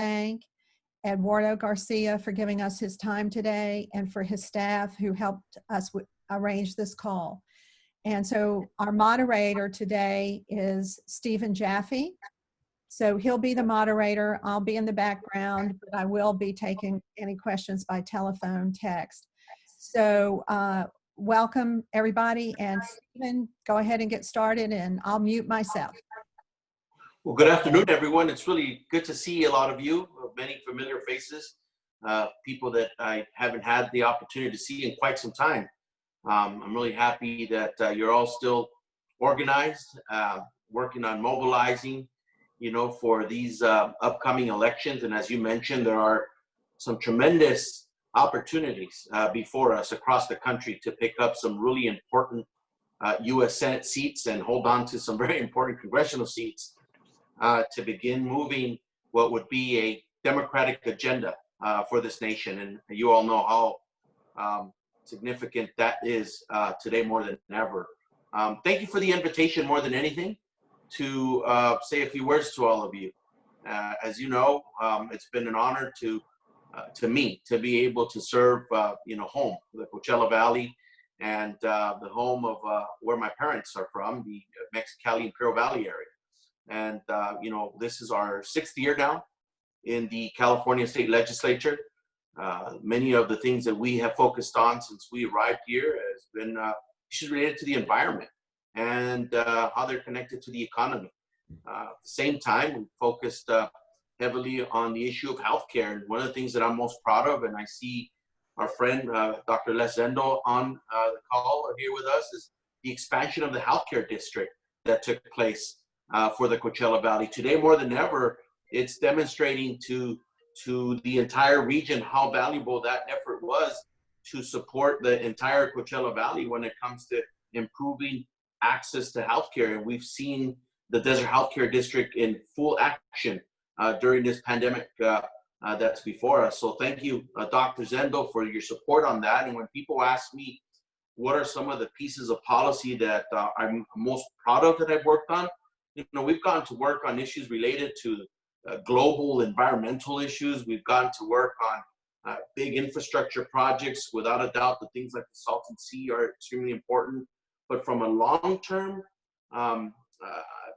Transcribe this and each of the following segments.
thank Eduardo Garcia for giving us his time today and for his staff who helped us arrange this call. And so our moderator today is Stephen Jaffe. So he'll be the moderator. I'll be in the background, but I will be taking any questions by telephone, text. So welcome everybody. And Stephen, go ahead and get started and I'll mute myself. Well, good afternoon, everyone. It's really good to see a lot of you, many familiar faces, people that I haven't had the opportunity to see in quite some time. I'm really happy that you're all still organized, working on mobilizing, for these upcoming elections. And as you mentioned, there are some tremendous opportunities before us across the country to pick up some really important U.S. Senate seats and hold on to some very important congressional seats to begin moving what would be a democratic agenda for this nation. And you all know how significant that is today more than ever. Thank you for the invitation more than anything to say a few words to all of you. As you know, it's been an honor to me to be able to serve, home, the Coachella Valley, and the home of where my parents are from, the Mexicali Imperial Valley area. And, this is our 6th year now in the California State Legislature. Many of the things that we have focused on since we arrived here has been issues related to the environment and how they're connected to the economy. At the same time, we focused heavily on the issue of healthcare. And one of the things that I'm most proud of, and I see our friend Dr. Les Zendo on the call or here with us, is the expansion of the healthcare district that took place for the Coachella Valley. Today, more than ever, it's demonstrating to the entire region how valuable that effort was to support the entire Coachella Valley when it comes to improving access to healthcare. And we've seen the Desert Healthcare District in full action during this pandemic that's before us. So thank you, Dr. Zendo, for your support on that. And when people ask me what are some of the pieces of policy that I'm most proud of that I've worked on, we've gone to work on issues related to global environmental issues. We've gone to work on big infrastructure projects. Without a doubt, the things like the Salton Sea are extremely important. But from a long-term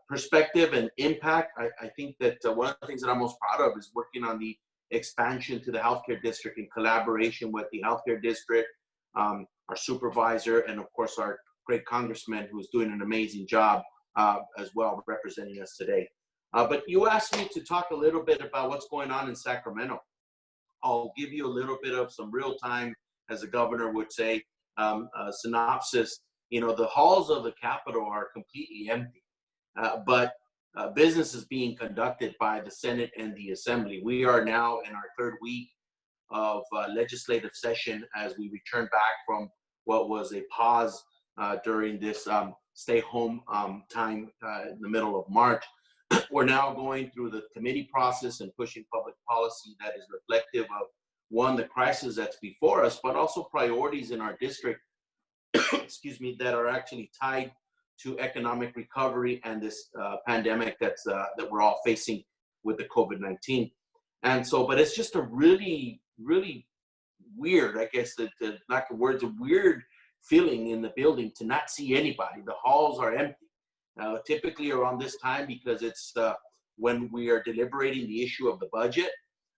perspective and impact, I think that one of the things that I'm most proud of is working on the expansion to the healthcare district in collaboration with the healthcare district, our supervisor, and of course our great congressman who's doing an amazing job as well representing us today. But you asked me to talk a little bit about what's going on in Sacramento. I'll give you a little bit of some real time, as the governor would say, synopsis. The halls of the Capitol are completely empty, but business is being conducted by the Senate and the Assembly. We are now in our 3rd week of legislative session as we return back from what was a pause during this stay home time in the middle of March. We're now going through the committee process and pushing public policy that is reflective of, one, the crisis that's before us, but also priorities in our district, excuse me, that are actually tied to economic recovery and this pandemic that we're all facing with the COVID-19. And so, but it's just a really, really weird, I guess, the lack of words, a weird feeling in the building to not see anybody. The halls are empty. Typically around this time, because it's when we are deliberating the issue of the budget,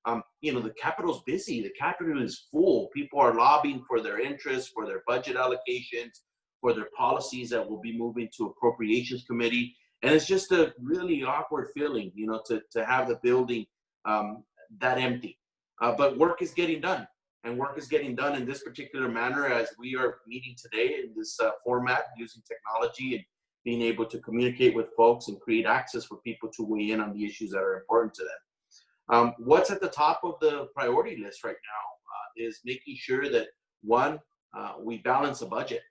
the Capitol's busy. The Capitol is full. People are lobbying for their interests, for their budget allocations, for their policies that will be moving to Appropriations Committee. And it's just a really awkward feeling, to have the building that empty. But work is getting done. And work is getting done in this particular manner as we are meeting today in this format using technology and being able to communicate with folks and create access for people to weigh in on the issues that are important to them. What's at the top of the priority list right now is making sure that, one, we balance the budget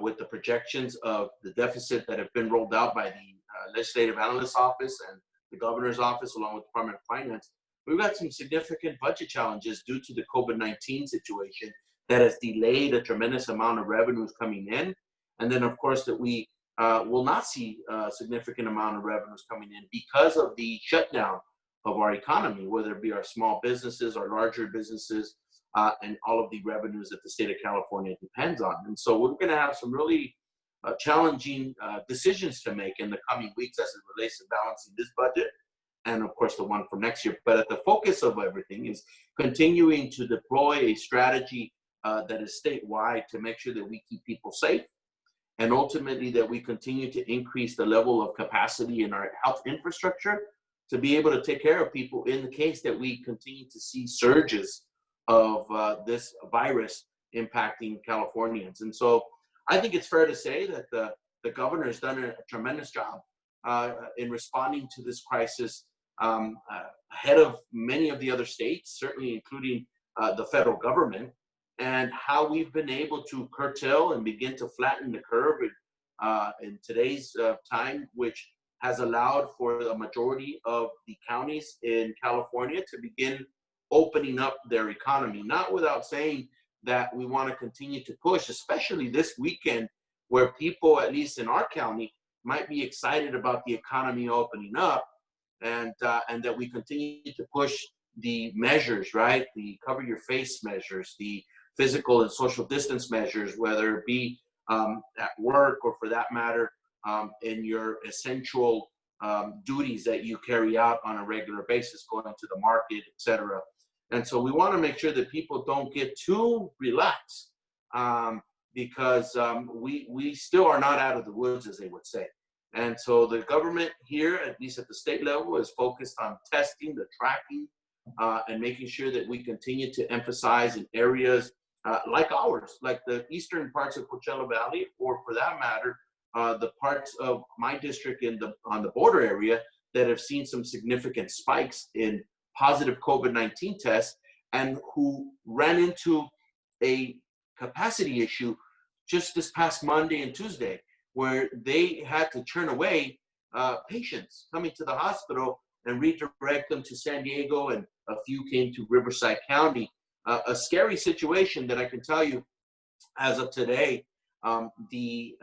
with the projections of the deficit that have been rolled out by the Legislative Analyst's Office and the Governor's Office, along with the Department of Finance. We've got some significant budget challenges due to the COVID-19 situation that has delayed a tremendous amount of revenues coming in. And then, of course, that we will not see a significant amount of revenues coming in because of the shutdown of our economy, whether it be our small businesses, our larger businesses, and all of the revenues that the state of California depends on. And so we're going to have some really challenging decisions to make in the coming weeks as it relates to balancing this budget and, of course, the one for next year. But at the focus of everything is continuing to deploy a strategy that is statewide to make sure that we keep people safe, and ultimately that we continue to increase the level of capacity in our health infrastructure to be able to take care of people in the case that we continue to see surges of this virus impacting Californians. And so I think it's fair to say that the governor has done a tremendous job in responding to this crisis ahead of many of the other states, certainly including the federal government, and how we've been able to curtail and begin to flatten the curve in today's time, which has allowed for the majority of the counties in California to begin opening up their economy. Not without saying that we want to continue to push, especially this weekend, where people, at least in our county, might be excited about the economy opening up, and that we continue to push the measures, right? The cover your face measures, the physical and social distance measures, whether it be at work or, for that matter, in your essential duties that you carry out on a regular basis, going to the market, etc. And so we want to make sure that people don't get too relaxed because we still are not out of the woods, as they would say. And so the government here, at least at the state level, is focused on testing, the tracking, and making sure that we continue to emphasize in areas like ours, like the eastern parts of Coachella Valley, or for that matter, the parts of my district on the border area that have seen some significant spikes in positive COVID-19 tests, and who ran into a capacity issue just this past Monday and Tuesday, where they had to turn away patients coming to the hospital and redirect them to San Diego, and a few came to Riverside County. A scary situation that I can tell you, as of today, the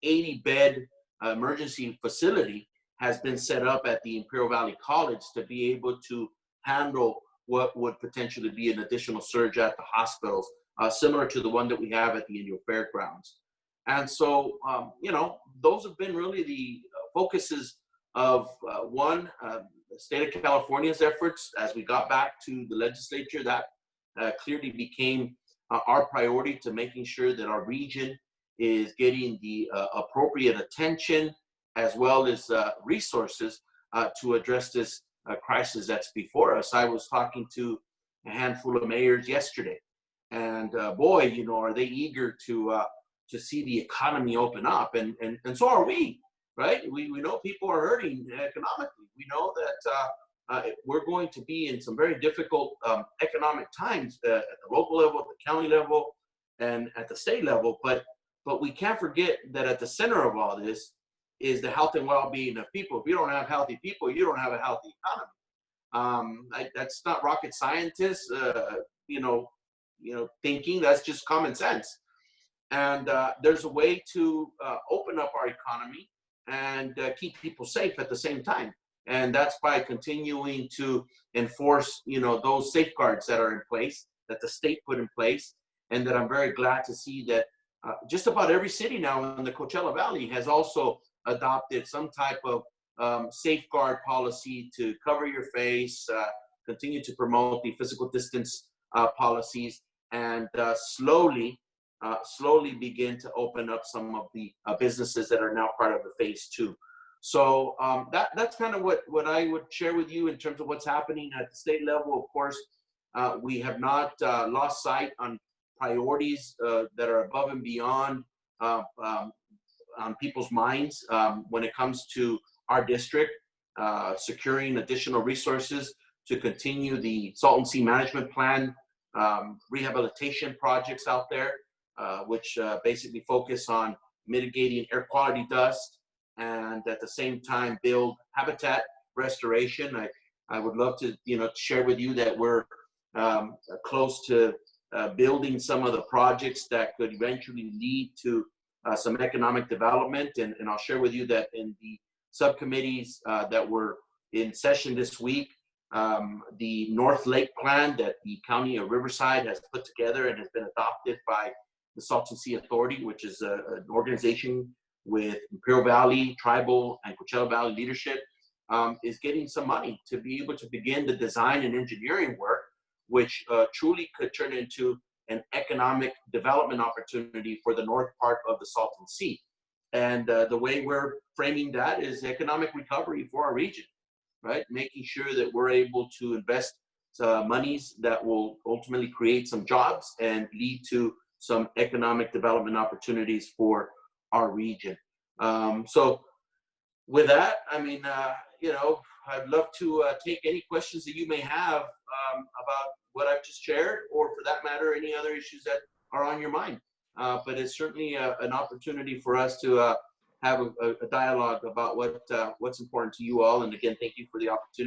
80-bed emergency facility has been set up at the Imperial Valley College to be able to handle what would potentially be an additional surge at the hospitals, similar to the one that we have at the Indio Fairgrounds. And so, those have been really the focuses of the state of California's efforts as we got back to the legislature. That clearly became our priority, to making sure that our region is getting the appropriate attention as well as resources to address this crisis that's before us. I was talking to a handful of mayors yesterday, and boy, are they eager to see the economy open up, and so are we, right? We know people are hurting economically. We know that we're going to be in some very difficult economic times at the local level, at the county level, and at the state level. But we can't forget that at the center of all this is the health and well-being of people. If you don't have healthy people, you don't have a healthy economy. That's not rocket scientists, thinking. That's just common sense. And there's a way to open up our economy and keep people safe at the same time. And that's by continuing to enforce, those safeguards that are in place, that the state put in place, and that I'm very glad to see that just about every city now in the Coachella Valley has also adopted some type of safeguard policy to cover your face, continue to promote the physical distance policies, and slowly begin to open up some of the businesses that are now part of the phase 2. So that's kind of what I would share with you in terms of what's happening at the state level. Of course, we have not lost sight on priorities that are above and beyond on people's minds when it comes to our district, securing additional resources to continue the Salton Sea Management Plan rehabilitation projects out there, which basically focus on mitigating air quality dust, and at the same time build habitat restoration. I would love to share with you that we're close to building some of the projects that could eventually lead to some economic development, and I'll share with you that in the subcommittees that were in session this week, the North Lake Plan that the County of Riverside has put together and has been adopted by the Salton Sea Authority, which is an organization with Imperial Valley, Tribal, and Coachella Valley leadership, is getting some money to be able to begin the design and engineering work, which truly could turn into an economic development opportunity for the north part of the Salton Sea. And the way we're framing that is economic recovery for our region, right? Making sure that we're able to invest monies that will ultimately create some jobs and lead to some economic development opportunities for our region. So with that, I mean, I'd love to take any questions that you may have about what I've just shared, or for that matter, any other issues that are on your mind. But it's certainly an opportunity for us to have a dialogue about what's important to you all. And again, thank you for the opportunity.